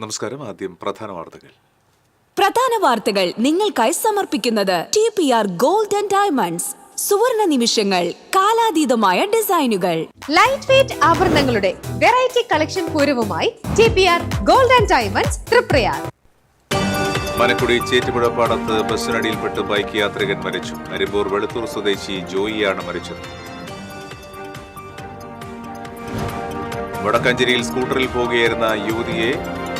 നമസ്കാരം. ആദ്യം പ്രധാന വാർത്തകൾ. നിങ്ങൾക്കായി സമർപ്പിക്കുന്നത് TPR ഗോൾഡ് ആൻഡ് ഡയമണ്ട്സ്. സുവർണ നിമിഷങ്ങൾ, കാലാതീതമായ ഡിസൈനുകൾ. ലൈറ്റ് വെയ്റ്റ് ആഭരണങ്ങളുടെ വെറൈറ്റി കളക്ഷൻ പൂരവുമായി TPR gold and diamonds Thriprayar. Manakkudi ചേറ്റുപുഴപ്പാടത്ത് ബസ്സിനടിയിൽപ്പെട്ട് ബൈക്ക് യാത്രികൻ മരിച്ചു. അരിമ്പൂർ വെളുത്തൂർ സ്വദേശി ജോയിയാണ് മരിച്ചത്. വടക്കാഞ്ചേരിയിൽ സ്കൂട്ടറിൽ പോകുകയായിരുന്ന യുവതിയെ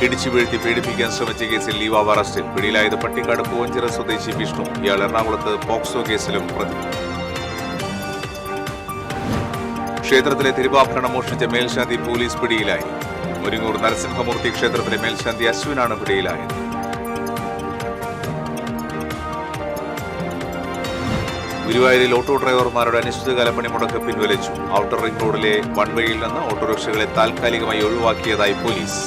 ഇടിച്ചു വീഴ്ത്തി പീഡിപ്പിക്കാൻ ശ്രമിച്ച കേസിൽ യുവാവ് അറസ്റ്റിൽ. പിടിയിലായത് പട്ടിക്കാട് പൂവഞ്ചിറ സ്വദേശി വിഷ്ണു. ഇയാൾ എറണാകുളത്ത് പോക്സോ കേസിലും പ്രതി. ക്ഷേത്രത്തിലെ തിരുവാഭരണം മോഷ്ടിച്ച മേൽശാന്തി പോലീസ് പിടിയിലായി. മുരിങ്ങൂർ നരസിംഹമൂർത്തി ക്ഷേത്രത്തിലെ മേൽശാന്തി അശ്വിനാണ് പിടിയിലായത്. ഗുരുവായൂരിൽ ഓട്ടോ ഡ്രൈവർമാരുടെ അനിശ്ചിതകാല പണിമുടക്ക് പിൻവലിച്ചു. ഔട്ടർ റിംഗ് റോഡിലെ വൺ വേയിൽ നിന്ന് ഓട്ടോറിക്ഷകളെ താൽക്കാലികമായി ഒഴിവാക്കിയതായി പോലീസ്.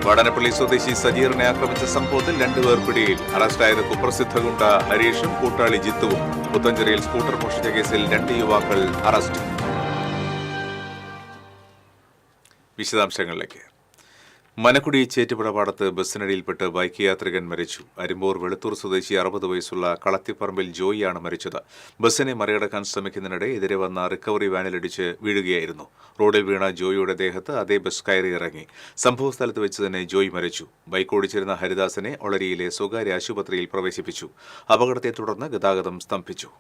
വടനപ്പള്ളി സ്വദേശി സജീറിനെ ആക്രമിച്ച സംഭവത്തിൽ 2 പേർ പിടിയിൽ. അറസ്റ്റായത് കുപ്രസിദ്ധ ഗുണ്ട ഹരീഷും കൂട്ടാളി ജിത്തുവും. പുത്തഞ്ചേരിയിൽ സ്കൂട്ടർ മോഷ്ടിച്ച കേസിൽ 2 യുവാക്കൾ അറസ്റ്റ്. വിശദാംശങ്ങളിലേക്ക്. മനക്കുടി ചേറ്റുപുഴപ്പാടത്ത് ബസ്സിനടിയിൽപ്പെട്ട് ബൈക്ക് യാത്രികൻ മരിച്ചു. അരിമ്പൂർ വെളുത്തൂർ സ്വദേശി 60 വയസ്സുള്ള കളത്തിപ്പറമ്പിൽ ജോയിയാണ് മരിച്ചത്. ബസ്സിനെ മറികടക്കാൻ ശ്രമിക്കുന്നതിനിടെ എതിരെ വന്ന റിക്കവറി വാനിലിടിച്ച് വീഴുകയായിരുന്നു. റോഡിൽ വീണ ജോയിയുടെ ദേഹത്ത് അതേ ബസ് കയറിയിറങ്ങി. സംഭവസ്ഥലത്ത് വെച്ച് തന്നെ ജോയി മരിച്ചു. ബൈക്ക് ഓടിച്ചിരുന്ന ഹരിദാസനെ ഒളരിയിലെ സ്വകാര്യ ആശുപത്രിയിൽ പ്രവേശിപ്പിച്ചു. അപകടത്തെ തുടർന്ന് ഗതാഗതം സ്തംഭിച്ചു.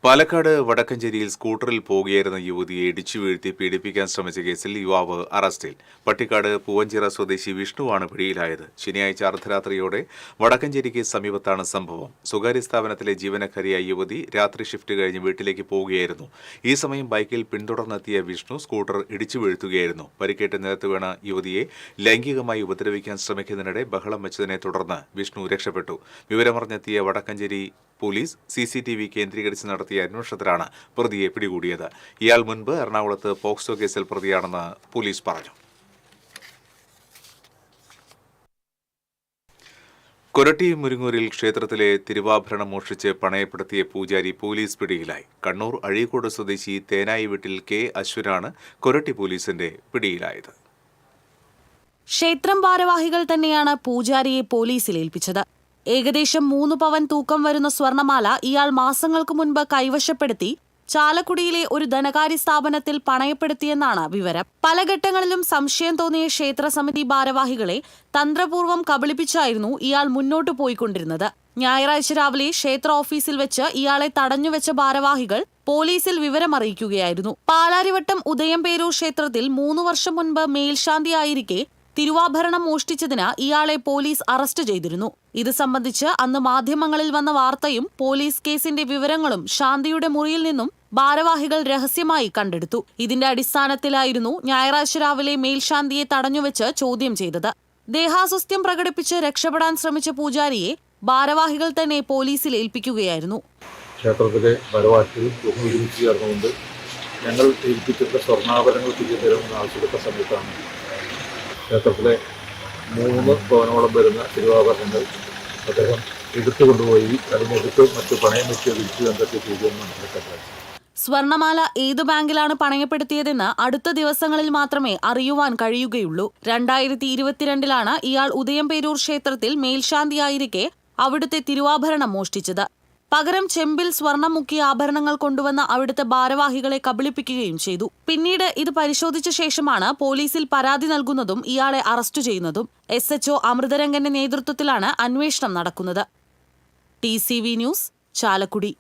പാലക്കാട് വടക്കഞ്ചേരിയിൽ സ്കൂട്ടറിൽ പോകുകയായിരുന്ന യുവതിയെ ഇടിച്ചു വീഴ്ത്തി പീഡിപ്പിക്കാൻ ശ്രമിച്ച കേസിൽ യുവാവ് അറസ്റ്റിൽ. പട്ടിക്കാട് പൂവഞ്ചിറ സ്വദേശി വിഷ്ണുവാണ് പിടിയിലായത്. ശനിയാഴ്ച അർദ്ധരാത്രിയോടെ വടക്കഞ്ചേരിക്ക് സമീപത്താണ് സംഭവം. സ്വകാര്യ സ്ഥാപനത്തിലെ ജീവനക്കാരിയായ യുവതി രാത്രി ഷിഫ്റ്റ് കഴിഞ്ഞ് വീട്ടിലേക്ക് പോവുകയായിരുന്നു. ഈ സമയം ബൈക്കിൽ പിന്തുടർന്നെത്തിയ വിഷ്ണു സ്കൂട്ടർ ഇടിച്ചു വീഴ്ത്തുകയായിരുന്നു. പരിക്കേറ്റ് നിലത്ത് വീണ യുവതിയെ ലൈംഗികമായി ഉപദ്രവിക്കാൻ ശ്രമിക്കുന്നതിനിടെ ബഹളം വെച്ചതിനെ തുടർന്ന് വിഷ്ണു രക്ഷപ്പെട്ടു. വിവരമറിഞ്ഞെത്തിയ വടക്കഞ്ചേരി പോലീസ് CCTV കേന്ദ്രീകരിച്ച് നടത്തിയ അന്വേഷണത്തിലാണ് പ്രതിയെ പിടികൂടിയത്. ഇയാൾ മുൻപ് എറണാകുളത്ത് പോക്സോ കേസിൽ പ്രതിയാണെന്ന് പോലീസ് പറഞ്ഞു. കൊരട്ടി മുരിങ്ങൂരിൽ ക്ഷേത്രത്തിലെ തിരുവാഭരണം മോഷ്ടിച്ച് പണയപ്പെടുത്തിയ പൂജാരി പോലീസ് പിടിയിലായി. കണ്ണൂർ അഴീക്കോട് സ്വദേശി തേനായി വീട്ടിൽ K അശ്വിനാണ് കൊരട്ടി പോലീസിന്റെ പിടിയിലായത്. ക്ഷേത്രം ഭാരവാഹികൾ തന്നെയാണ് പൂജാരിയെ പോലീസിൽ ഏൽപ്പിച്ചത്. ഏകദേശം 3 പവൻ തൂക്കം വരുന്ന സ്വർണമാല ഇയാൾ മാസങ്ങൾക്ക് മുൻപ് കൈവശപ്പെടുത്തി ചാലക്കുടിയിലെ ഒരു ധനകാര്യ സ്ഥാപനത്തിൽ പണയപ്പെടുത്തിയെന്നാണ് വിവരം. പല ഘട്ടങ്ങളിലും സംശയം തോന്നിയ ക്ഷേത്ര സമിതി ഭാരവാഹികളെ തന്ത്രപൂർവ്വം കബളിപ്പിച്ചായിരുന്നു ഇയാൾ മുന്നോട്ടു പോയിക്കൊണ്ടിരുന്നത്. ഞായറാഴ്ച രാവിലെ ക്ഷേത്ര ഓഫീസിൽ വെച്ച് ഇയാളെ തടഞ്ഞുവെച്ച ഭാരവാഹികൾ പോലീസിൽ വിവരമറിയിക്കുകയായിരുന്നു. പാലാരിവട്ടം ഉദയംപേരൂർ ക്ഷേത്രത്തിൽ 3 വർഷം മുൻപ് മേൽശാന്തിയായിരിക്കെ തിരുവാഭരണം മോഷ്ടിച്ചതിന് ഇയാളെ പോലീസ് അറസ്റ്റ് ചെയ്തിരുന്നു. ഇത് സംബന്ധിച്ച് അന്ന് മാധ്യമങ്ങളിൽ വന്ന വാർത്തയും പോലീസ് കേസിന്റെ വിവരങ്ങളും ശാന്തിയുടെ മുറിയിൽ നിന്നും ഭാരവാഹികൾ രഹസ്യമായി കണ്ടെടുത്തു. ഇതിന്റെ അടിസ്ഥാനത്തിലായിരുന്നു ഞായറാഴ്ച രാവിലെ മേൽശാന്തിയെ തടഞ്ഞുവെച്ച് ചോദ്യം ചെയ്തത്. ദേഹാസ്വസ്ഥ്യം പ്രകടിപ്പിച്ച് രക്ഷപ്പെടാൻ ശ്രമിച്ച പൂജാരിയെ ഭാരവാഹികൾ തന്നെ പോലീസിൽ ഏൽപ്പിക്കുകയായിരുന്നു. ക്ഷേത്രത്തിലെ ഭാരവാഹികൾ ഒരുമിച്ച് ചേർന്നുകൊണ്ട് ഞങ്ങൾ ഏൽപ്പിച്ചിട്ടുള്ള സ്വർണ്ണാഭരണങ്ങൾ തിരികെ തരുമെന്ന് ആവശ്യപ്പെട്ട സമയത്താണ് ക്ഷേത്രത്തിലെ 3 പവനോളം വരുന്ന തിരുവാഭരണങ്ങൾ അദ്ദേഹം എടുത്തുകൊണ്ടുപോയി അതിനെടുത്ത് മറ്റു പണയം വെച്ച് വിളിച്ചു എന്തൊക്കെ ചെയ്തുവെന്ന് മനസ്സിലാക്കാൻ. സ്വർണമാല ഏത് ബാങ്കിലാണ് പണയപ്പെടുത്തിയതെന്ന് അടുത്ത ദിവസങ്ങളിൽ മാത്രമേ അറിയുവാൻ കഴിയുകയുള്ളൂ. 2022 ഇയാൾ ഉദയംപേരൂർ ക്ഷേത്രത്തിൽ മേൽശാന്തിയായിരിക്കെ അവിടുത്തെ തിരുവാഭരണം മോഷ്ടിച്ചത്. പകരം ചെമ്പിൽ സ്വർണം മുക്കിയ ആഭരണങ്ങൾ കൊണ്ടുവന്ന അവിടുത്തെ ഭാരവാഹികളെ കബളിപ്പിക്കുകയും ചെയ്തു. പിന്നീട് ഇത് പരിശോധിച്ച ശേഷമാണ് പോലീസിൽ പരാതി നൽകുന്നതും ഇയാളെ അറസ്റ്റ് ചെയ്യുന്നതും. SHO അമൃതരംഗന്റെ നേതൃത്വത്തിലാണ് അന്വേഷണം നടക്കുന്നത്. TCV news, Chalakudy.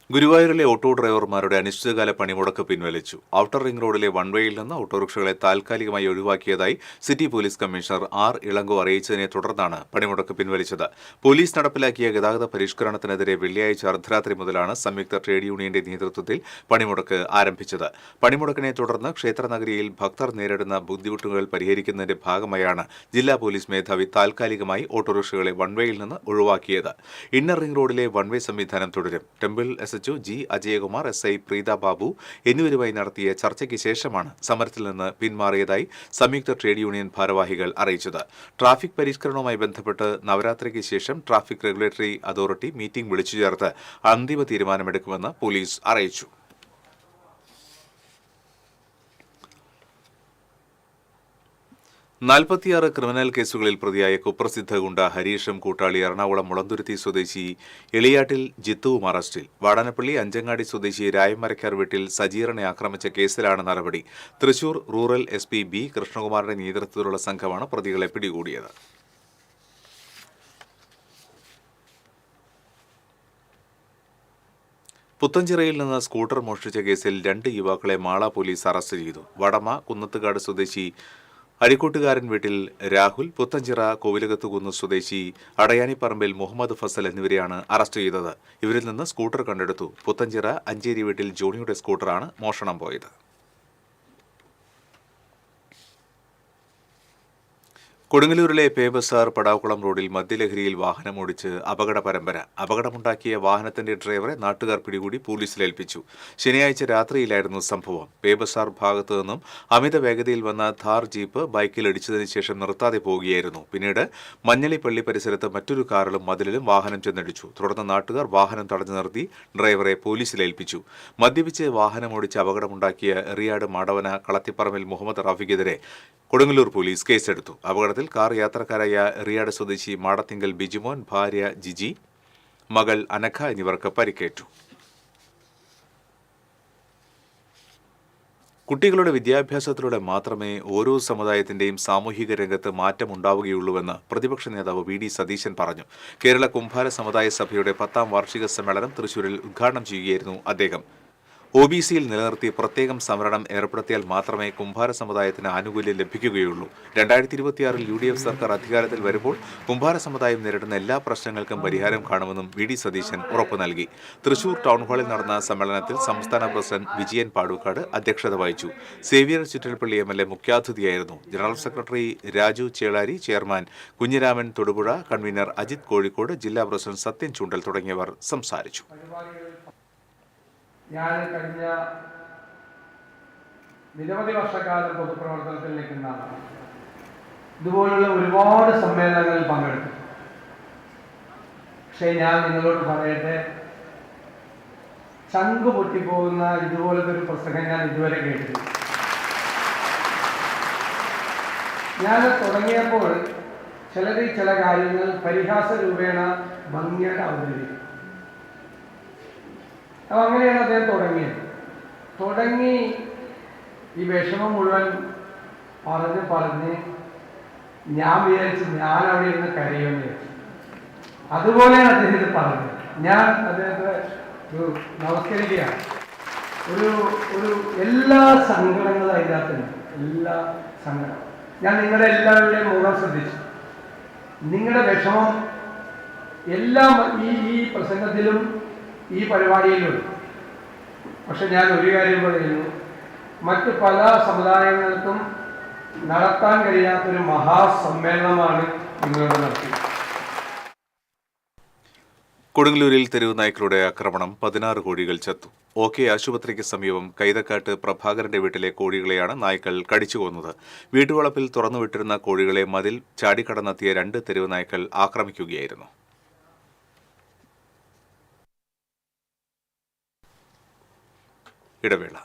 ഗുരുവായൂരിലെ ഓട്ടോ ഡ്രൈവർമാരുടെ അനിശ്ചിതകാല പണിമുടക്ക് പിൻവലിച്ചു. ഔട്ടർ റിംഗ് റോഡിലെ വൺ വേയിൽ നിന്ന് ഓട്ടോറിക്ഷകളെ താൽക്കാലികമായി ഒഴിവാക്കിയതായി city police commissioner R. Elango അറിയിച്ചതിനെ തുടർന്നാണ് പണിമുടക്ക് പിൻവലിച്ചത്. പോലീസ് നടപ്പിലാക്കിയ ഗതാഗത പരിഷ്കരണത്തിനെതിരെ വെള്ളിയാഴ്ച അർദ്ധരാത്രി മുതലാണ് സംയുക്ത ട്രേഡ് യൂണിയന്റെ നേതൃത്വത്തിൽ പണിമുടക്ക് ആരംഭിച്ചത്. പണിമുടക്കിനെ തുടർന്ന് ക്ഷേത്രനഗരിയിൽ ഭക്തർ നേരിടുന്ന ബുദ്ധിമുട്ടുകൾ പരിഹരിക്കുന്നതിന്റെ ഭാഗമായാണ് ജില്ലാ പോലീസ് മേധാവി താൽക്കാലികമായി ഓട്ടോറിക്ഷകളെ വൺ വേയിൽ നിന്ന് ഒഴിവാക്കിയത്. ഇന്നർ റിംഗ് റോഡിലെ വൺ വേ സംവിധാനം തുടരും. Temple SHO G Ajayakumar, SI Preetha Babu എന്നിവരുമായി നടത്തിയ ചർച്ചയ്ക്ക് ശേഷമാണ് സമരത്തിൽ നിന്ന് പിന്മാറിയതായി സംയുക്ത ട്രേഡ് യൂണിയൻ ഭാരവാഹികൾ അറിയിച്ചത്. ട്രാഫിക് പരിഷ്കരണവുമായി ബന്ധപ്പെട്ട് നവരാത്രിക്ക് ശേഷം ട്രാഫിക് റെഗുലേറ്ററി അതോറിറ്റി മീറ്റിംഗ് വിളിച്ചു ചേർത്ത് അന്തിമ തീരുമാനമെടുക്കുമെന്ന് പോലീസ് അറിയിച്ചു. നാൽപ്പത്തിയാറ് ക്രിമിനൽ കേസുകളിൽ പ്രതിയായ കുപ്രസിദ്ധ ഗുണ്ട ഹരീഷും കൂട്ടാളി എറണാകുളം മുളന്തുരുത്തി സ്വദേശി എളിയാട്ടിൽ ജിത്തുവും അറസ്റ്റിൽ. വാടാനപ്പള്ളി അഞ്ചങ്ങാടി സ്വദേശി രായമരക്കാർ വീട്ടിൽ സജീറിനെ ആക്രമിച്ച കേസിലാണ് നടപടി. തൃശൂർ റൂറൽ SP B കൃഷ്ണകുമാറിന്റെ നേതൃത്വത്തിലുള്ള സംഘമാണ് പ്രതികളെ പിടികൂടിയത്. പുത്തഞ്ചിറയിൽ നിന്ന് സ്കൂട്ടർ മോഷ്ടിച്ച കേസിൽ 2 യുവാക്കളെ മാള പോലീസ് അറസ്റ്റ് ചെയ്തു. വടമ കുന്നത്തുകാട് സ്വദേശി അരിക്കോട്ടുകാരൻ വീട്ടിൽ രാഹുൽ, പുത്തഞ്ചിറ കോവിലകത്തുകുന്ന് സ്വദേശി അടയാനിപ്പറമ്പിൽ മുഹമ്മദ് ഫസൽ എന്നിവരെയാണ് അറസ്റ്റ് ചെയ്തത്. ഇവരിൽ നിന്ന് സ്കൂട്ടർ കണ്ടെടുത്തു. പുത്തഞ്ചിറ അഞ്ചേരി വീട്ടിൽ ജോണിയുടെ സ്കൂട്ടറാണ് മോഷണം പോയത്. കൊടുങ്ങല്ലൂരിലെ പേബസാർ പടാക്കുളം റോഡിൽ മദ്യലഹരിയിൽ വാഹനമോടിച്ച് അപകട പരമ്പര. അപകടമുണ്ടാക്കിയ വാഹനത്തിന്റെ ഡ്രൈവറെ നാട്ടുകാർ പിടികൂടി പോലീസിലേൽപ്പിച്ചു. ശനിയാഴ്ച രാത്രിയിലായിരുന്നു സംഭവം. പേബസാർ ഭാഗത്തു നിന്നും അമിത വേഗതയിൽ വന്ന ഥാർ ജീപ്പ് ബൈക്കിൽ ഇടിച്ചതിന് ശേഷം നിർത്താതെ പോവുകയായിരുന്നു. പിന്നീട് മഞ്ഞളിപ്പള്ളി പരിസരത്ത് മറ്റൊരു കാറിലും മതിലിലും വാഹനം ചെന്നിടിച്ചു. തുടർന്ന് നാട്ടുകാർ വാഹനം തടഞ്ഞു നിർത്തി ഡ്രൈവറെ പോലീസിലേൽപ്പിച്ചു. മദ്യപിച്ച് വാഹനമോടിച്ച് അപകടമുണ്ടാക്കിയ എറിയാട് മാടവന കളത്തിപ്പറമ്പിൽ മുഹമ്മദ് റാഫിക്കെതിരെ കൊടുങ്ങല്ലൂർ പോലീസ് കേസെടുത്തു. അപകടത്തിൽ കാർ യാത്രക്കാരായ എറിയാട് സ്വദേശി മാടത്തിങ്കൽ ബിജിമോൻ, ഭാര്യ ജിജി, മകൾ അനഘ എന്നിവർക്ക് പരിക്കേറ്റു. കുട്ടികളുടെ വിദ്യാഭ്യാസത്തിലൂടെ മാത്രമേ ഓരോ സമുദായത്തിന്റെയും സാമൂഹിക രംഗത്ത് മാറ്റമുണ്ടാവുകയുള്ളൂവെന്ന് പ്രതിപക്ഷ നേതാവ് VD സതീശൻ പറഞ്ഞു. കേരള കുംഭാര സമുദായ സഭയുടെ 10ാം വാർഷിക സമ്മേളനം തൃശൂരിൽ ഉദ്ഘാടനം ചെയ്യുകയായിരുന്നു അദ്ദേഹം. OBCയിൽ നിലനിർത്തി പ്രത്യേകം സംവരണം ഏർപ്പെടുത്തിയാൽ മാത്രമേ കുംഭാര സമുദായത്തിന് ആനുകൂല്യം ലഭിക്കുകയുള്ളൂ. 2026-ൽ UDF സർക്കാർ അധികാരത്തിൽ വരുമ്പോൾ കുംഭാര സമുദായം നേരിടുന്ന എല്ലാ പ്രശ്നങ്ങൾക്കും പരിഹാരം കാണുമെന്നും VD സതീശൻ ഉറപ്പു നൽകി. തൃശൂർ ടൗൺഹാളിൽ നടന്ന സമ്മേളനത്തിൽ സംസ്ഥാന പ്രസിഡന്റ് വിജയൻ പാടൂക്കാട് അധ്യക്ഷത വഹിച്ചു. സേവ്യർ ചിറ്റൽപ്പള്ളി MLA മുഖ്യാതിഥിയായിരുന്നു. General secretary Raju Chelari, chairman Kunhiraman Thodupuzha, convener Ajith Kozhikode, ജില്ലാ പ്രസിഡന്റ് സത്യൻ ചൂണ്ടൽ തുടങ്ങിയവർ സംസാരിച്ചു. ഞാൻ കഴിഞ്ഞ നിരവധി വർഷക്കാലം പൊതുപ്രവർത്തനത്തിൽ നിൽക്കുന്ന ആളാണ്. ഇതുപോലുള്ള ഒരുപാട് സമ്മേളനങ്ങളിൽ പങ്കെടുത്തു. പക്ഷേ ഞാൻ നിങ്ങളോട് പറയട്ടെ, ചങ്ക് പൊട്ടിപ്പോകുന്ന ഇതുപോലത്തെ ഒരു പ്രസംഗം ഞാൻ ഇതുവരെ കേട്ടിട്ടില്ല. ഞാൻ തുടങ്ങിയപ്പോൾ ചില കാര്യങ്ങൾ പരിഹാസ രൂപേണ ഭംഗിയായിട്ട് അവതരിപ്പിക്കും. അപ്പം അങ്ങനെയാണ് അദ്ദേഹം തുടങ്ങി ഈ വിഷമം മുഴുവൻ പറഞ്ഞ് ഞാൻ വിചാരിച്ചു ഞാൻ അവിടെ ഇരുന്ന് കരയുമെന്ന് വിചാരിച്ചു. അതുപോലെയാണ് അദ്ദേഹം ഇത് പറഞ്ഞത്. ഞാൻ അദ്ദേഹത്തെ നമസ്കരിക്കുകയാണ്. ഒരു എല്ലാ സങ്കടങ്ങളും അതിൻ്റെ അകത്തുണ്ട്. എല്ലാ സങ്കടം ഞാൻ നിങ്ങളുടെ എല്ലാവരുടെയും മുഖം ശ്രദ്ധിച്ചു. നിങ്ങളുടെ വിഷമം എല്ലാം ഈ പ്രസംഗത്തിലും ഈ പരിപാടിയിലുണ്ട്. പക്ഷെ ഞാൻ ഒരു കാര്യം പറയുന്നു, മറ്റ് പല സമുദായങ്ങൾക്കും നടത്താൻ കഴിയാത്തൊരു മഹാസമ്മേളനമാണ് നിങ്ങളുടെ നടത്തിയത്. കൊടുങ്ങല്ലൂരിൽ തെരുവ് നായ്ക്കളുടെ ആക്രമണം, 16 കോഴികൾ ചത്തു. OK ആശുപത്രിക്ക് സമീപം കൈതക്കാട്ട് പ്രഭാകരന്റെ വീട്ടിലെ കോഴികളെയാണ് നായ്ക്കൾ കടിച്ചു കൊന്നത്. വീട്ടുവളപ്പിൽ തുറന്നുവിട്ടിരുന്ന കോഴികളെ മതിൽ ചാടിക്കടന്നെത്തിയ 2 തെരുവ് നായ്ക്കൾ ആക്രമിക്കുകയായിരുന്നു. ഇടവേള.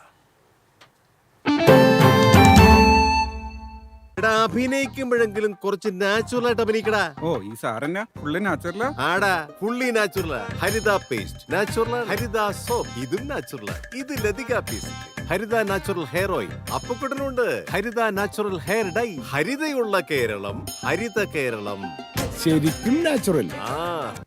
അഭിനയിക്കുമ്പോഴെങ്കിലും കുറച്ച് നാച്ചുറൽ ആയിട്ട് അഭിനയിക്കടാ. ഈ സാറന്നെ ഫുള്ളി നാച്ചുറലാ? ആടാ, ഫുള്ളി നാച്ചുറലാ. ഹരിത പേസ്റ്റ് നാച്ചുറൽ, ഹരിത സോപ്പ് ഇതും നാച്ചുറൽ, ഇത് ലതിക പേസ്റ്റ്, ഹരിത നാച്ചുറൽ ഹെയർ ഓയിൽ, അപ്പക്കുട്ടനുണ്ട് ഹരിത natural hair dye. ഹരിതയുള്ള Keralam, Haritha Keralam, ശരിക്കും നാച്ചുറൽ.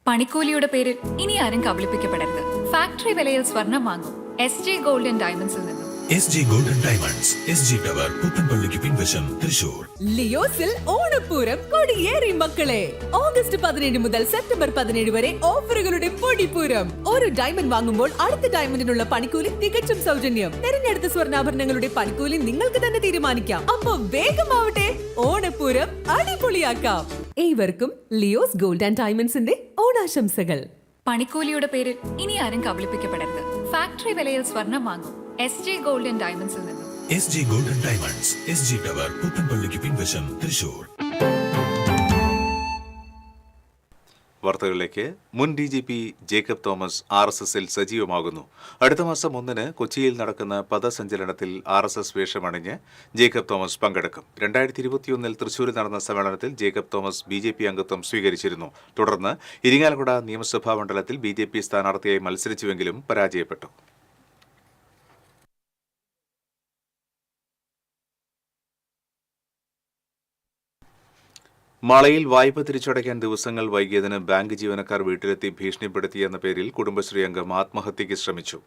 പണിക്കൂലിയുടെ പേരിൽ ഇനി ആരും കബളിപ്പിക്കപ്പെടരുത്. ഫാക്ടറി വിലയിൽ സ്വർണം വാങ്ങും SG Gold and Diamondsൽ നിന്നും. SG Gold and Diamonds, SG tower, പുത്തൻപള്ളിക്ക് പിൻവശം, തൃശൂർ. ലിയോസിൽ ഓണപ്പൂരം കൊടിയേറി മക്കളെ. ഓഗസ്റ്റ് 17 മുതൽ സെപ്റ്റംബർ 17 വരെ ഓഫറുകളുടെ പൊടിപ്പൂരം. ഒരു ഡയമണ്ട് വാങ്ങുമ്പോൾ അടുത്ത ഡയമണ്ടിനുള്ള പണിക്കൂലി തികച്ചും സൗജന്യം. തിരഞ്ഞെടുത്ത സ്വർണ്ണാഭരണങ്ങളുടെ പണിക്കൂലി നിങ്ങൾക്ക് തന്നെ തീരുമാനിക്കാം. അപ്പൊ വേഗമാവട്ടെ, ഓണപ്പൂരം അടിപൊളിയാക്കാം. ഏവർക്കും ലിയോസ് ഗോൾഡ് ആൻഡ് ഡയമണ്ട്സിന്റെ ഓണാശംസകൾ. പണിക്കൂലിയുടെ പേരിൽ ഇനി ആരും കബളിപ്പിക്കപ്പെടരുത്. ഫാക്ടറി വിലയിൽ സ്വർണം വാങ്ങും SJ ഗോൾഡ് & ഡയമണ്ട്സിൽ നിന്നും. SJ Golden Diamonds, SG Tower, പുത്തൻപള്ളിക്ക് പിൻവശം, തൃശൂർ. വാർത്തകളിലേക്ക്. മുൻ DGP ജേക്കബ് തോമസ് RSSൽ സജീവമാകുന്നു. അടുത്ത മാസം 1 കൊച്ചിയിൽ നടക്കുന്ന പദസഞ്ചലനത്തിൽ RSS വേഷമണിഞ്ഞ് ജേക്കബ് തോമസ് പങ്കെടുക്കും. 2021 തൃശൂരിൽ നടന്ന സമ്മേളനത്തിൽ ജേക്കബ് തോമസ് BJP അംഗത്വം സ്വീകരിച്ചിരുന്നു. തുടർന്ന് ഇരിങ്ങാലക്കുട നിയമസഭാ മണ്ഡലത്തിൽ BJP സ്ഥാനാർത്ഥിയായി മത്സരിച്ചുവെങ്കിലും പരാജയപ്പെട്ടു. മാളയിൽ വായ്പ തിരിച്ചടയ്ക്കാൻ ദിവസങ്ങൾ വൈകിയതിന് ബാങ്ക് ജീവനക്കാർ വീട്ടിലെത്തി ഭീഷണിപ്പെടുത്തിയെന്ന പേരിൽ കുടുംബശ്രീ അംഗം ആത്മഹത്യയ്ക്ക് ശ്രമിച്ചു.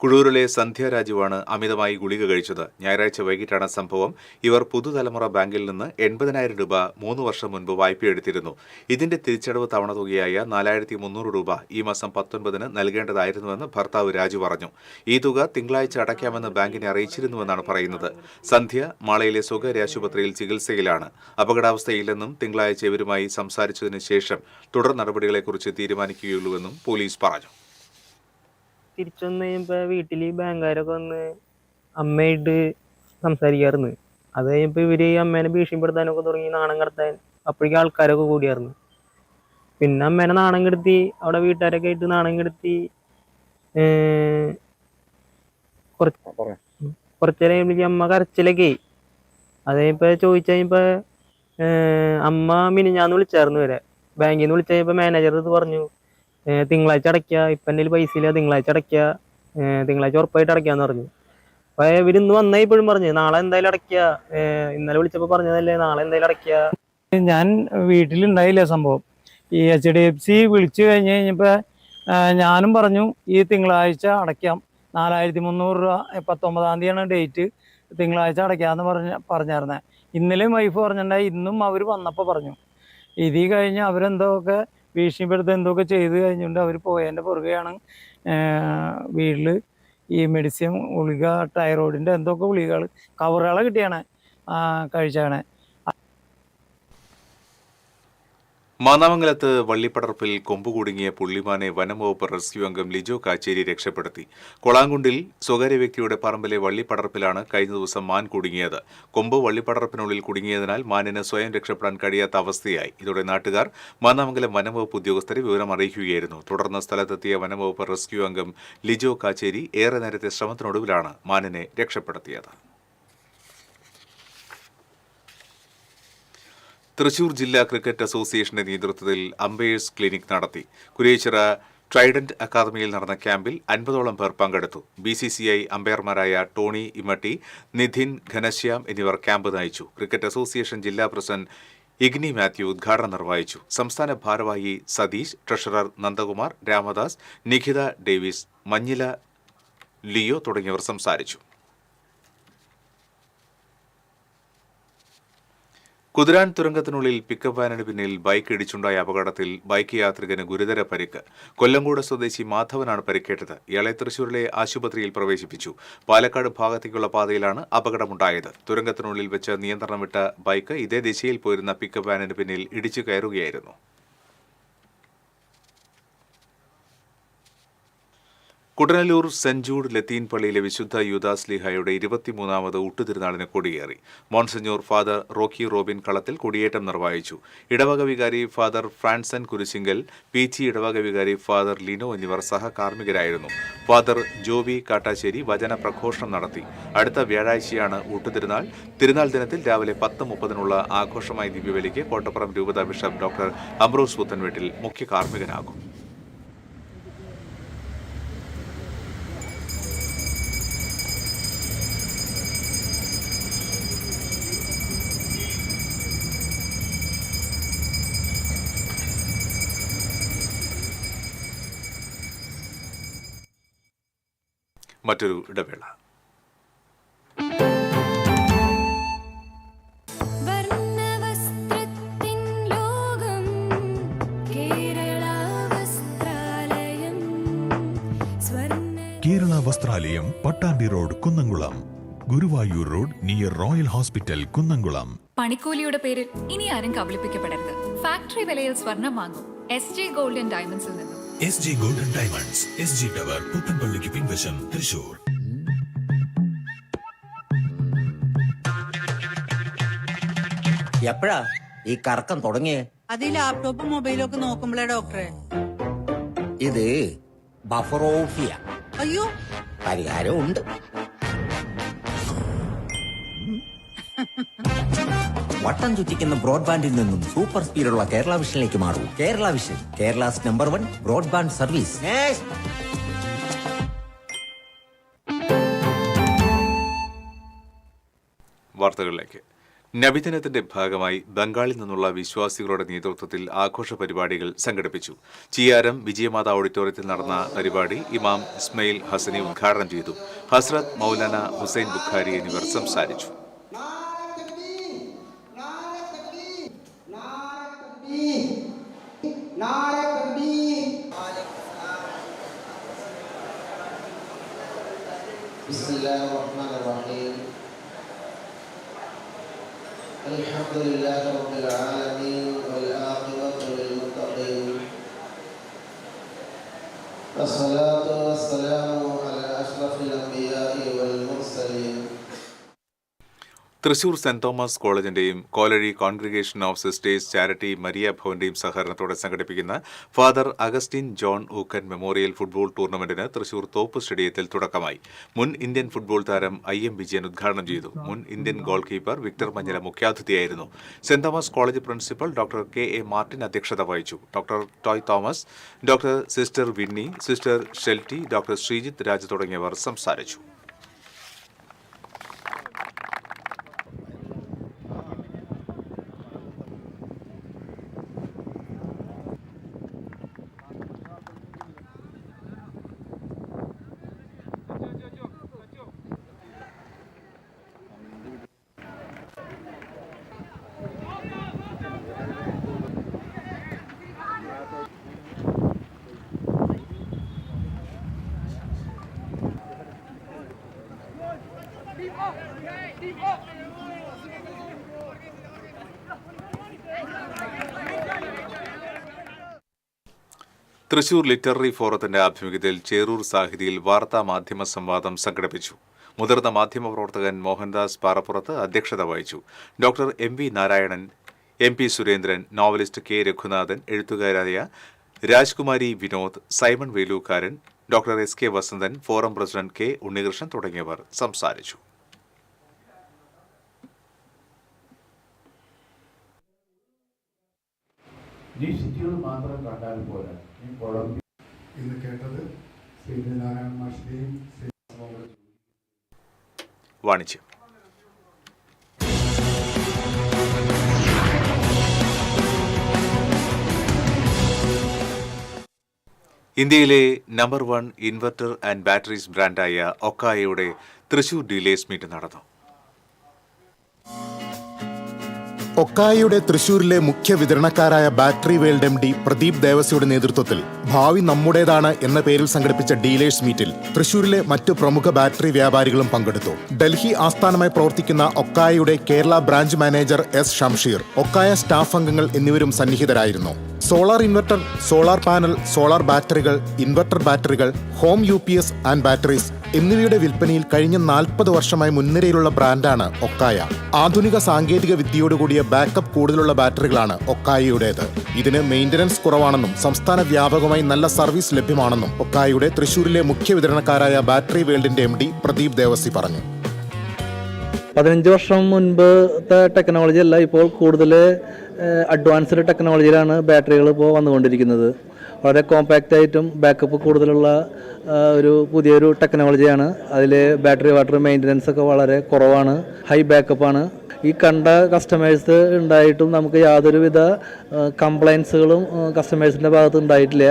കുഴൂരിലെ സന്ധ്യ രാജുവാണ് അമിതമായി ഗുളിക കഴിച്ചത്. ഞായറാഴ്ച വൈകിട്ടാണ് സംഭവം. ഇവർ പുതുതലമുറ ബാങ്കിൽ നിന്ന് 80,000 രൂപ 3 വർഷം മുൻപ് വായ്പയെടുത്തിരുന്നു. ഇതിന്റെ തിരിച്ചടവ് തവണ തുകയായ 4,300 രൂപ ഈ മാസം 19-ന് നൽകേണ്ടതായിരുന്നുവെന്ന് ഭർത്താവ് രാജു പറഞ്ഞു. ഈ തുക തിങ്കളാഴ്ച അടയ്ക്കാമെന്ന് ബാങ്കിനെ അറിയിച്ചിരുന്നുവെന്നാണ് പറയുന്നത്. സന്ധ്യ മാളയിലെ സ്വകാര്യ ആശുപത്രിയിൽ ചികിത്സയിലാണ്. അപകടാവസ്ഥയില്ലെന്നും തിങ്കളാഴ്ച ഇവരുമായി സംസാരിച്ചതിന് ശേഷം തുടർ നടപടികളെക്കുറിച്ച് തീരുമാനിക്കുകയുള്ളൂവെന്നും പോലീസ് പറഞ്ഞു. തിരിച്ചു വന്ന് കഴിയുമ്പോൾ വീട്ടിൽ ബാങ്കുകാരൊക്കെ വന്ന് അമ്മയായിട്ട് സംസാരിക്കാറുണ്ട്. അത് കഴിഞ്ഞപ്പോൾ ഇവര് അമ്മേനെ ഭീഷണിപ്പെടുത്താനൊക്കെ തുടങ്ങി, നാണം കടത്താൻ. അപ്പോഴേക്കും ആൾക്കാരൊക്കെ കൂടിയായിരുന്നു. പിന്നെ അമ്മേനെ നാണം കെടുത്തി, അവിടെ വീട്ടുകാരൊക്കെ ആയിട്ട് നാണം കെടുത്തി. കുറച്ചേരം കഴിയുമ്പോഴേക്കും അമ്മ കരച്ചിലൊക്കെ. അത് കഴിഞ്ഞപ്പോൾ ചോദിച്ചു കഴിഞ്ഞപ്പോൾ അമ്മ മിനിഞ്ഞാന്ന് വിളിച്ചായിരുന്നു വരെ. ബാങ്കിൽ നിന്ന് വിളിച്ചു കഴിഞ്ഞപ്പോൾ മാനേജർ ഇത് പറഞ്ഞു, തിങ്കളാഴ്ച അടയ്ക്കുക, ഇപ്പം എൻ്റെ പൈസ ഇല്ല, തിങ്കളാഴ്ച അടയ്ക്കുക, തിങ്കളാഴ്ച ഉറപ്പായിട്ട് അടയ്ക്കാന്ന് പറഞ്ഞു. അപ്പൊ ഇവരിന്ന് വന്നാ ഇപ്പോഴും പറഞ്ഞു നാളെ എന്തായാലും അടയ്ക്കുക, ഇന്നലെ വിളിച്ചപ്പോൾ പറഞ്ഞതല്ലേ നാളെ എന്തായാലും അടയ്ക്കുക. ഞാൻ വീട്ടിലുണ്ടായില്ല സംഭവം. ഈ HDFC വിളിച്ചു കഴിഞ്ഞപ്പോൾ ഞാനും പറഞ്ഞു ഈ തിങ്കളാഴ്ച അടയ്ക്കാം, 4,300 രൂപ 19-ാം തീയതിയാണ് ഡേറ്റ്, തിങ്കളാഴ്ച അടയ്ക്കാമെന്ന് പറഞ്ഞായിരുന്നേ. ഇന്നലെയും വൈഫ് പറഞ്ഞിട്ടുണ്ടായി, ഇന്നും അവർ വന്നപ്പോൾ പറഞ്ഞു. ഇതിൽ കഴിഞ്ഞ് അവരെന്തൊക്കെ ഭീഷണിപ്പെടുത്ത എന്തൊക്കെ ചെയ്ത് കഴിഞ്ഞുകൊണ്ട് അവർ പോയതിൻ്റെ പുറകെയാണ് വീട്ടിൽ ഈ മെഡിസിൻ ഗുളിക, തൈറോയിഡിൻ്റെ എന്തൊക്കെ ഗുളികകൾ കവറുകളെ കിട്ടിയാണ് കഴിച്ചാണ്. മാന്നാമംഗലത്ത് വള്ളിപ്പടർപ്പിൽ കൊമ്പുകുടുങ്ങിയ പുള്ളിമാനെ വനംവകുപ്പ് റെസ്ക്യൂ അംഗം ലിജോ കാച്ചേരി രക്ഷപ്പെടുത്തി. കൊളാങ്കുണ്ടിൽ സ്വകാര്യ വ്യക്തിയുടെ പറമ്പിലെ വള്ളിപ്പടർപ്പിലാണ് കഴിഞ്ഞ ദിവസം മാൻ കുടുങ്ങിയത്. കൊമ്പ് വള്ളിപ്പടർപ്പിനുള്ളിൽ കുടുങ്ങിയതിനാൽ മാനിന് സ്വയം രക്ഷപ്പെടാൻ കഴിയാത്ത അവസ്ഥയായി. ഇതോടെ നാട്ടുകാർ മാന്നാമംഗലം വനംവകുപ്പ് ഉദ്യോഗസ്ഥരെ വിവരം അറിയിക്കുകയായിരുന്നു. തുടർന്ന് സ്ഥലത്തെത്തിയ വനംവകുപ്പ് റെസ്ക്യൂ അംഗം ലിജോ കാച്ചേരി ഏറെ നേരത്തെ ശ്രമത്തിനൊടുവിലാണ് മാനിനെ രക്ഷപ്പെടുത്തിയത്. തൃശൂർ ജില്ലാ ക്രിക്കറ്റ് അസോസിയേഷന്റെ നേതൃത്വത്തിൽ അമ്പയേഴ്സ് ക്ലിനിക് നടത്തി. കുരിയച്ചിറ ട്രൈഡന്റ് അക്കാദമിയിൽ നടന്ന ക്യാമ്പിൽ 50ഓളം പേർ പങ്കെടുത്തു. BCCI അമ്പയർമാരായ ടോണി ഇമട്ടി, നിധിൻ ഘനശ്യാം എന്നിവർ ക്യാമ്പ് നയിച്ചു. ക്രിക്കറ്റ് അസോസിയേഷൻ ജില്ലാ പ്രസിഡന്റ് ഇഗ്നി മാത്യു ഉദ്ഘാടനം നിർവഹിച്ചു. സംസ്ഥാന ഭാരവാഹി Satheesh, treasurer Nandakumar, Ramdas, Nikhitha Davis, Manjila Leo തുടങ്ങിയവർ സംസാരിച്ചു. കുതിരാൻ തുരങ്കത്തിനുള്ളിൽ പിക്കപ്പ് വാനിന് പിന്നിൽ ബൈക്ക് ഇടിച്ചുണ്ടായ അപകടത്തിൽ ബൈക്ക് യാത്രികന് ഗുരുതര പരിക്ക്. കൊല്ലങ്കോട് സ്വദേശി മാധവനാണ് പരിക്കേറ്റത്. ഇയാളെ തൃശൂരിലെ ആശുപത്രിയിൽ പ്രവേശിപ്പിച്ചു. പാലക്കാട് ഭാഗത്തേക്കുള്ള പാതയിലാണ് അപകടമുണ്ടായത്. തുരങ്കത്തിനുള്ളിൽ വെച്ച് നിയന്ത്രണം വിട്ട ബൈക്ക് ഇതേ ദിശയിൽ പോയിരുന്ന പിക്കപ്പ് വാനിന് പിന്നിൽ ഇടിച്ചു കയറുകയായിരുന്നു. കുട്ടനല്ലൂർ സെന്റ് ജൂഡ് ലത്തീൻ പള്ളിയിലെ വിശുദ്ധ യൂദാസ്ലീഹായുടെ 23ാമത് ഊട്ടുതിരുനാളിന് കൊടിയേറി. മോൺസെഞ്ഞൂർ ഫാദർ റോക്കി റോബിൻ കളത്തിൽ കൊടിയേറ്റം നിർവഹിച്ചു. ഇടവക വികാരി ഫാദർ ഫ്രാൻസൻ കുരിശിങ്കൽ, PG ഇടവക വികാരി ഫാദർ ലിനോ എന്നിവർ സഹകാർമ്മികരായിരുന്നു. ഫാദർ ജോബി കാട്ടാശ്ശേരി വചന പ്രഘോഷണം നടത്തി. അടുത്ത വ്യാഴാഴ്ചയാണ് ഊട്ടുതിരുനാൾ. തിരുനാൾ ദിനത്തിൽ രാവിലെ 10:30 ആഘോഷമായ ദിവ്യബലിക്ക് കോട്ടപ്പുറം രൂപത ബിഷപ്പ് ഡോക്ടർ അംബ്രോസ് പുത്തൻവീട്ടിൽ മുഖ്യ കാർമ്മികനാകും. മറ്റൊരു ഇടവേള. Kerala Vasthralayam, Pattambi road, Kunnamkulam. Guruvayur road near royal hospital, Kunnamkulam. പണിക്കൂലിയുടെ പേരിൽ ഇനി ആരും കബളിപ്പിക്കപ്പെടരുത്. ഫാക്ടറി വിലയിൽ സ്വർണം വാങ്ങും SJ ഗോൾഡൻ ഡയമണ്ട്സിൽ നിന്നും. SG golden diamonds, SG tower, പുത്തൻപള്ളിക്ക് പിൻവശം, തൃശൂർ. എപ്പോഴാ ഈ കറക്കം തുടങ്ങിയേ? അത് ഈ ലാപ്ടോപ്പും മൊബൈലും ഒക്കെ നോക്കുമ്പോഴേ ഡോക്ടറെ. ഇത് ബഫറോഫിയ. അയ്യോ, പരിഹാരം ഉണ്ട്. വട്ടം ചുറ്റിക്കുന്ന ബ്രോഡ്ബാൻഡിൽ നിന്നും സൂപ്പർ സ്പീഡുള്ള കേരള വിഷനിലേക്ക് മാറൂ. Kerala vision, Kerala's number 1 broadband service. വാർത്തകളിലേക്ക്. നബിദിനത്തിന്റെ ഭാഗമായി ബംഗാളിൽ നിന്നുള്ള വിശ്വാസികളുടെ നേതൃത്വത്തിൽ ആഘോഷ പരിപാടികൾ സംഘടിപ്പിച്ചു. ചിയാരം വിജയമാത ഓഡിറ്റോറിയത്തിൽ നടന്ന പരിപാടി ഇമാം ഇസ്മയിൽ ഹസനി ഉദ്ഘാടനം ചെയ്തു. ഹസ്രത്ത് മൗലാന ഹുസൈൻ ബുഖാരി എന്നിവർ സംസാരിച്ചു. الحمد لله رب العالمين والعاقبة للمتقين والصلاة والسلام على أشرف الأنبياء والمرسلين. തൃശൂർ സെന്റ് തോമസ് കോളേജിന്റെയും Kolazhy congregation of sisters charity Maria ഭവന്റെയും സഹകരണത്തോടെ സംഘടിപ്പിക്കുന്ന father Augustine John Ookken memorial football ടൂർണമെന്റിന് തൃശൂർ തോപ്പ് സ്റ്റേഡിയത്തിൽ തുടക്കമായി. മുൻ ഇന്ത്യൻ ഫുട്ബോൾ താരം IM വിജയൻ ഉദ്ഘാടനം ചെയ്തു. മുൻ Indian goal keeper Victor Manjila മുഖ്യാതിഥിയായിരുന്നു. Saint Thomas college principal doctor KA Martin അധ്യക്ഷത വഹിച്ചു. Doctor Toy Thomas, doctor sister Winnie, sister Shelty, doctor Sreejith Raj തുടങ്ങിയവർ സംസാരിച്ചു. തൃശൂർ ലിറ്റററി ഫോറത്തിന്റെ ആഭിമുഖ്യത്തിൽ ചേറൂർ സാഹിതിയിൽ വാർത്താ മാധ്യമ സംവാദം സംഘടിപ്പിച്ചു. മുതിർന്ന മാധ്യമപ്രവർത്തകൻ മോഹൻദാസ് പാറപ്പുറത്ത് അധ്യക്ഷത വഹിച്ചു. Doctor MV Narayanan, MP Surendran, novelist K Raghunathan, എഴുത്തുകാരായ Rajkumari Vinod, Simon Velookkaran, doctor SK Vasanthan, forum president K Unnikrishnan തുടങ്ങിയവർ സംസാരിച്ചു. മാത്രം കണ്ടാൽ പോരാ. ഇന്ന് കേട്ടത് ശ്രീനാരായണ മാഷിന്റെയും വാണിജ്യം. ഇന്ത്യയിലെ നമ്പർ 1 ഇൻവെർട്ടർ ആൻഡ് ബാറ്ററീസ് ബ്രാൻഡായ ഒക്കായയുടെ തൃശൂർ ഡീലേഴ്സ് മീറ്റ് നടന്നു. ഒക്കായയുടെ തൃശൂരിലെ മുഖ്യ വിതരണക്കാരായ ബാറ്ററി വേൾഡ് MD പ്രദീപ് ദേവസിയുടെ നേതൃത്വത്തിൽ ഭാവി നമ്മുടേതാണ് എന്ന പേരിൽ സംഘടിപ്പിച്ച ഡീലേഴ്സ് മീറ്റിൽ തൃശൂരിലെ മറ്റു പ്രമുഖ ബാറ്ററി വ്യാപാരികളും പങ്കെടുത്തു. ഡൽഹി ആസ്ഥാനമായി പ്രവർത്തിക്കുന്ന ഒക്കായയുടെ Kerala branch manager S Shamsheer, Okaya staff അംഗങ്ങൾ എന്നിവരും സന്നിഹിതരായിരുന്നു. Solar inverter, solar panel, solar ബാറ്ററികൾ, ഇൻവെർട്ടർ ബാറ്ററികൾ, ഹോം UPS ആൻഡ് ബാറ്ററീസ് എന്നിവയുടെ വിൽപ്പനയിൽ കഴിഞ്ഞ 40 വർഷമായി മുൻനിരയിലുള്ള ബ്രാൻഡാണ് ഒക്കായ. ആധുനിക സാങ്കേതിക വിദ്യയോടുകൂടിയ ബാക്കപ്പ് കൂടുതലുള്ള ബാറ്ററികളാണ് ഒക്കായയുടേത്. ഇതിന് മെയിൻ്റനൻസ് കുറവാണെന്നും സംസ്ഥാന വ്യാപകമായി നല്ല സർവീസ് ലഭ്യമാണെന്നും ഒക്കായയുടെ തൃശൂരിലെ മുഖ്യ വിതരണക്കാരായ ബാറ്ററി വേൾഡിന്റെ MD പ്രദീപ് ദേവസി പറഞ്ഞു. 15 വർഷം മുൻപത്തെ ടെക്നോളജി അല്ല, ഇപ്പോൾ കൂടുതൽ അഡ്വാൻസ്ഡ് ടെക്നോളജിയിലാണ് ബാറ്ററികൾ ഇപ്പോൾ വന്നുകൊണ്ടിരിക്കുന്നത്. വളരെ കോമ്പാക്റ്റ് ആയിട്ടും ബാക്കപ്പ് കൂടുതലുള്ള ഒരു പുതിയൊരു ടെക്നോളജിയാണ്. അതിൽ ബാറ്ററി വാട്ടർ മെയിൻ്റനൻസ് ഒക്കെ വളരെ കുറവാണ്, ഹൈ ബാക്കപ്പാണ്. ഈ കണ്ട കസ്റ്റമേഴ്സ് ഉണ്ടായിട്ടും നമുക്ക് യാതൊരുവിധ കംപ്ലൈൻസുകളും കസ്റ്റമേഴ്സിൻ്റെ ഭാഗത്ത് ഉണ്ടായിട്ടില്ല.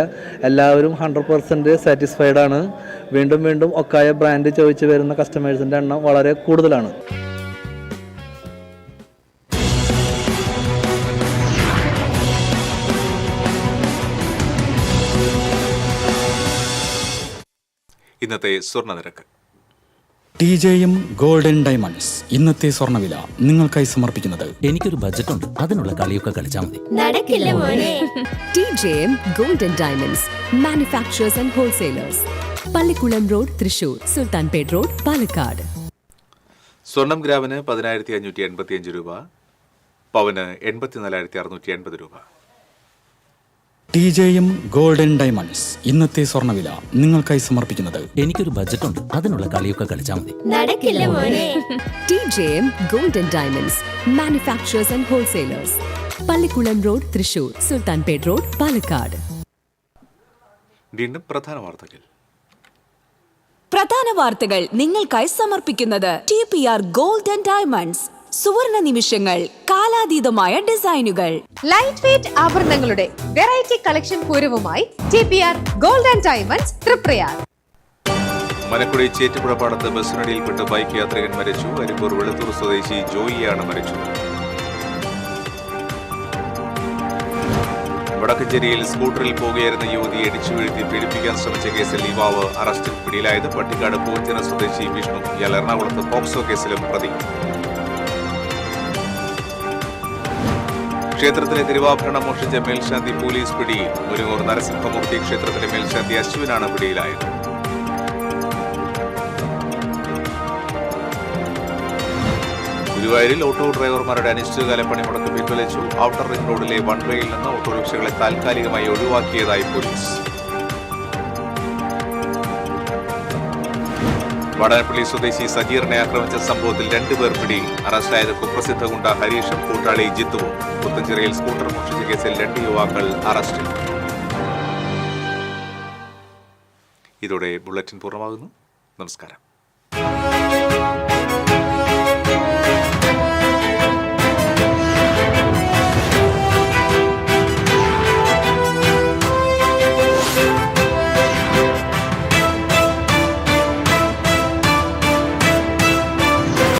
എല്ലാവരും 100% സാറ്റിസ്ഫൈഡ് ആണ്. വീണ്ടും വീണ്ടും ഒക്കായ ബ്രാൻഡ് ചോദിച്ചു വരുന്ന കസ്റ്റമേഴ്സിൻ്റെ എണ്ണം വളരെ കൂടുതലാണ്. ഇന്നത്തെ സ്വർണ്ണ നിരക്ക് TJM ഗോൾഡൻ ഡയമണ്ട്സ് ഇന്നത്തെ സ്വർണ്ണവില നിങ്ങൾക്കായി സമർപ്പിക്കുന്നത് എനിക്കൊരു ബഡ്ജറ്റ് ഉണ്ട്, അതിനുള്ള കളിയൊക്കെ കളിച്ചാൽ മതി. നടക്കില്ല മോനെ. TJM golden diamonds manufacturers and wholesalers, Pallikulam road, Thrissur, Sulthanpet road, Palakkad. സ്വർണം ഗ്രാമിന് 10,585 രൂപ, പവന് 84,680 രൂപ. TJM ഗോൾഡൻ ഡയമണ്ട്സ് ഇന്നത്തെ സ്വർണ്ണവില നിങ്ങൾക്കായി സമർപ്പിക്കുന്നത് എനിക്കൊരു ബഡ്ജറ്റ് ഉണ്ട്, അതിനുള്ള കളിയൊക്കെ കളിച്ചാൽ മതി. നടക്കില്ല മോനെ. TJM golden diamonds manufacturers and wholesalers, Pallikulam road, Thrissur, Sulthanpet road, Palakkad. വീണ്ടും പ്രധാന വാർത്തകൾ. പ്രധാന വാർത്തകൾ നിങ്ങൾക്കായി സമർപ്പിക്കുന്നത് TPR ഗോൾഡൻ ഡയമണ്ട്സ്. സുവർണ നിമിഷങ്ങൾ, കാലാതീതമായ ഡിസൈനുകൾ. ലൈറ്റ് വെയ്റ്റ് ആഭരണങ്ങളുടെ വെറൈറ്റി കളക്ഷൻ പൂരവുമായി TPR golden diamonds, Thriprayar. Malakkudi ചേറ്റുപുഴപ്പാടത്ത് ബസ്സിനടിയിൽപ്പെട്ട് ബൈക്ക് യാത്രികൻ മരിച്ചു. അരിപ്പൂർ വെളുത്തൂർ സ്വദേശി ജോയിയാണ് മരിച്ചത്. വടക്കഞ്ചേരിയിൽ സ്കൂട്ടറിൽ പോകുകയായിരുന്ന യുവതിയെ ഇടിച്ചു വീഴ്ത്തി പീഡിപ്പിക്കാൻ ശ്രമിച്ച കേസിൽ യുവാവ് അറസ്റ്റിൽ. പിടിയിലായത് പട്ടിക്കാട് പൂവഞ്ചിറ സ്വദേശി വിഷ്ണു. ഇയാൾ എറണാകുളത്ത് പോക്സോ കേസിലും പ്രതി. ക്ഷേത്രത്തിലെ തിരുവാഭരണം മോഷ്ടിച്ച മേൽശാന്തി പോലീസ് പിടിയിൽ. മുരുങ്ങൂർ നരസിംഹമൂർത്തി ക്ഷേത്രത്തിലെ മേൽശാന്തി അശ്വിനാണ് പിടിയിലായത്. ഗുരുവായൂരിൽ ഓട്ടോ ഡ്രൈവർമാരുടെ അനിശ്ചിതകാല പണിമുടക്ക് പിൻവലിച്ചു. ഔട്ടർ റിംഗ് റോഡിലെ വൺ വേയിൽ നിന്ന് ഓട്ടോറിക്ഷകളെ താൽക്കാലികമായി ഒഴിവാക്കിയതായി പോലീസ്. വടനപ്പള്ളി സ്വദേശി സജീറിനെ ആക്രമിച്ച സംഭവത്തിൽ 2 പേർ പിടിയിൽ. അറസ്റ്റായത് കുപ്രസിദ്ധ ഗുണ്ട ഹരീഷും കൂട്ടാളി ജിത്തുവും. പുത്തഞ്ചിറയിൽ സ്കൂട്ടർ മോഷ്ടിച്ച കേസിൽ 2 യുവാക്കൾ അറസ്റ്റിൽ. ഇതോടെ ബുള്ളറ്റിൻ പൂർണ്ണമാകുന്നു. നമസ്കാരം.